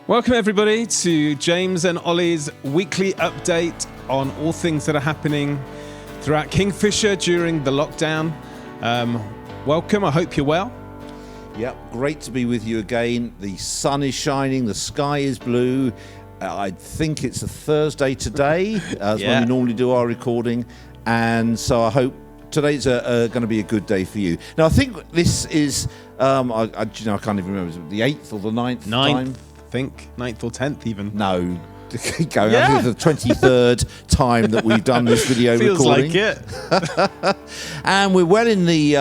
Welcome everybody to James and Ollie's weekly update on all things that are happening throughout Kingfisher during the lockdown. Welcome, I hope you're well. Yep, great to be with you again. The sun is shining, the sky is blue. I think it's a Thursday today, as when we normally do our recording. And so I hope today's going to be a good day for you. Now, I think this is, I can't even remember, is it the 8th or the 9th time? I think 9th or 10th even. No, going on to the 23rd time that we've done this video Feels recording. Feels like it. And we're well in the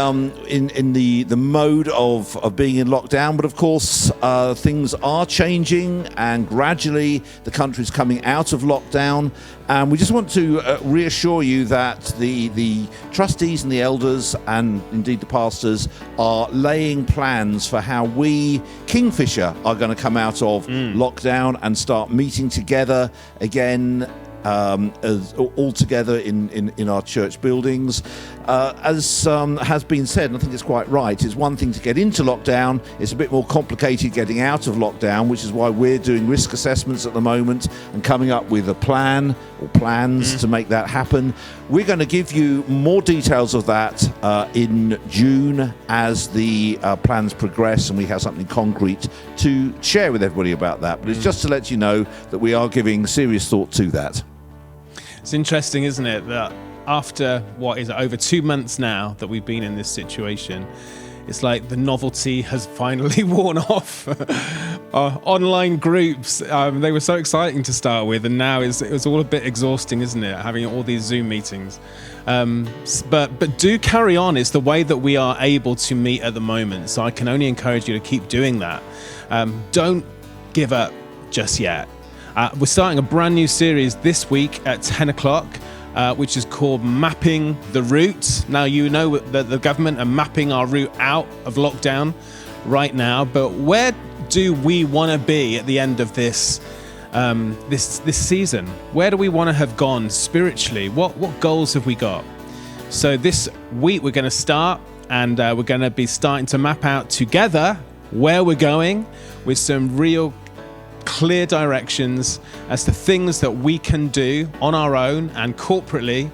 in the mode of being in lockdown, but of course things are changing, and gradually the country's coming out of lockdown. And we just want to reassure you that the trustees and the elders and indeed the pastors are laying plans for how we, Kingfisher, are going to come out of lockdown and start meeting together again, as all together in our church buildings. As has been said, and I think it's quite right, it's one thing to get into lockdown, it's a bit more complicated getting out of lockdown, which is why we're doing risk assessments at the moment and coming up with a plan or plans to make that happen. We're going to give you more details of that in June as the plans progress and we have something concrete to share with everybody about that. But it's just to let you know that we are giving serious thought to that. It's interesting, isn't it, that after, over 2 months now that we've been in this situation, it's like the novelty has finally worn off. Online groups, they were so exciting to start with, and now it's all a bit exhausting, isn't it, having all these Zoom meetings. But do carry on. It's the way that we are able to meet at the moment, so I can only encourage you to keep doing that. Don't give up just yet. We're starting a brand new series this week at 10 o'clock, which is called Mapping the Route. Now, you know that the government are mapping our route out of lockdown right now, but where do we want to be at the end of this this season? Where do we want to have gone spiritually? What goals have we got? So this week we're going to start, and we're going to be starting to map out together where we're going with some real clear directions as to things that we can do on our own and corporately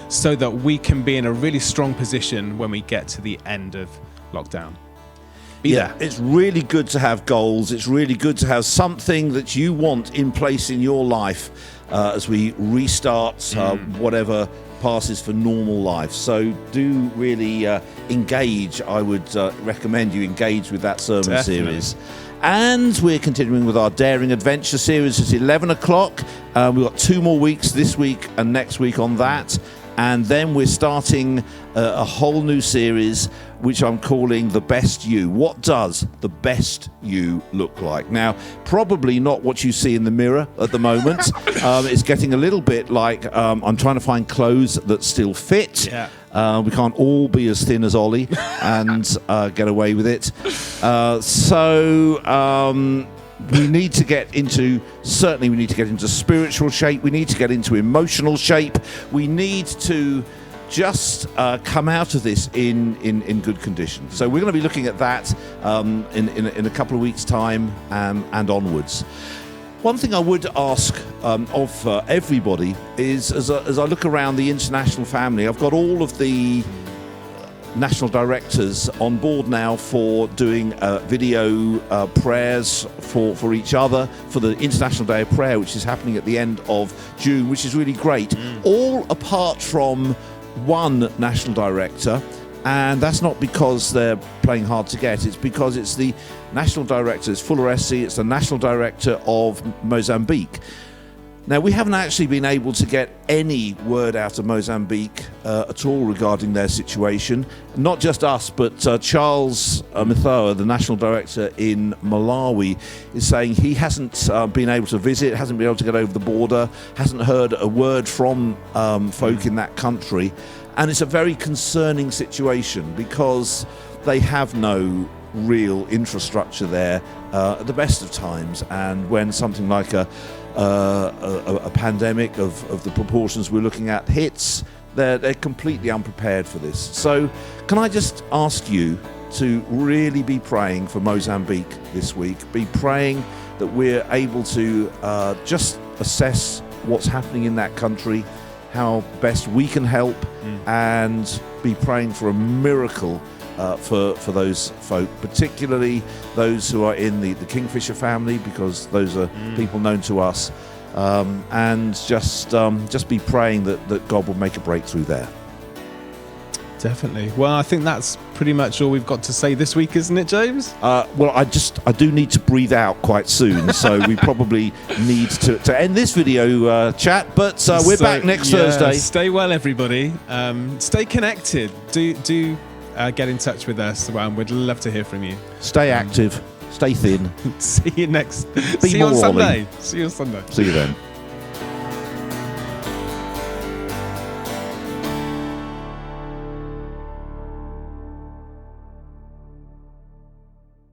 so that we can be in a really strong position when we get to the end of lockdown. It's really good to have goals. It's really good to have something that you want in place in your life as we restart whatever passes for normal life. So do really engage. I would recommend you engage with that sermon series. And we're continuing with our Daring Adventure series at 11 o'clock. We've got 2 more weeks, this week and next week, on that. And then we're starting a whole new series, which I'm calling The Best You. What does the best you look like? Now, probably not what you see in the mirror at the moment. It's getting a little bit like I'm trying to find clothes that still fit. Yeah. We can't all be as thin as Ollie and get away with it. We need to get into spiritual shape. We need to get into emotional shape. We need to just come out of this in good condition. So we're going to be looking at that in a couple of weeks' time and onwards. One thing I would ask of everybody is, as I look around the international family, I've got all of the national directors on board now for doing video prayers for each other for the International Day of Prayer, which is happening at the end of June, which is really great. All apart from one national director. And that's not because they're playing hard to get. It's because it's the national director, it's Fulleresi, it's the national director of Mozambique. Now, we haven't actually been able to get any word out of Mozambique at all regarding their situation. Not just us, but Charles Mithoa, the national director in Malawi, is saying he hasn't been able to visit, hasn't been able to get over the border, hasn't heard a word from folk in that country. And it's a very concerning situation because they have no real infrastructure there at the best of times. And when something like a pandemic of the proportions we're looking at hits, they're completely unprepared for this. So can I just ask you to really be praying for Mozambique this week? Be praying that we're able to just assess what's happening in that country, how best we can help, and be praying for a miracle for those folk, particularly those who are in the Kingfisher family, because those are people known to us, and just be praying that God will make a breakthrough there. Definitely. Well, I think that's pretty much all we've got to say this week, isn't it, James? Well, I do need to breathe out quite soon, so we probably need to end this video chat. But we're back next Thursday. Stay well, everybody. Stay connected. Do get in touch with us. We'd love to hear from you. Stay active. Stay thin. See you next. Be See you on more Sunday. Ollie. See you on Sunday. See you then.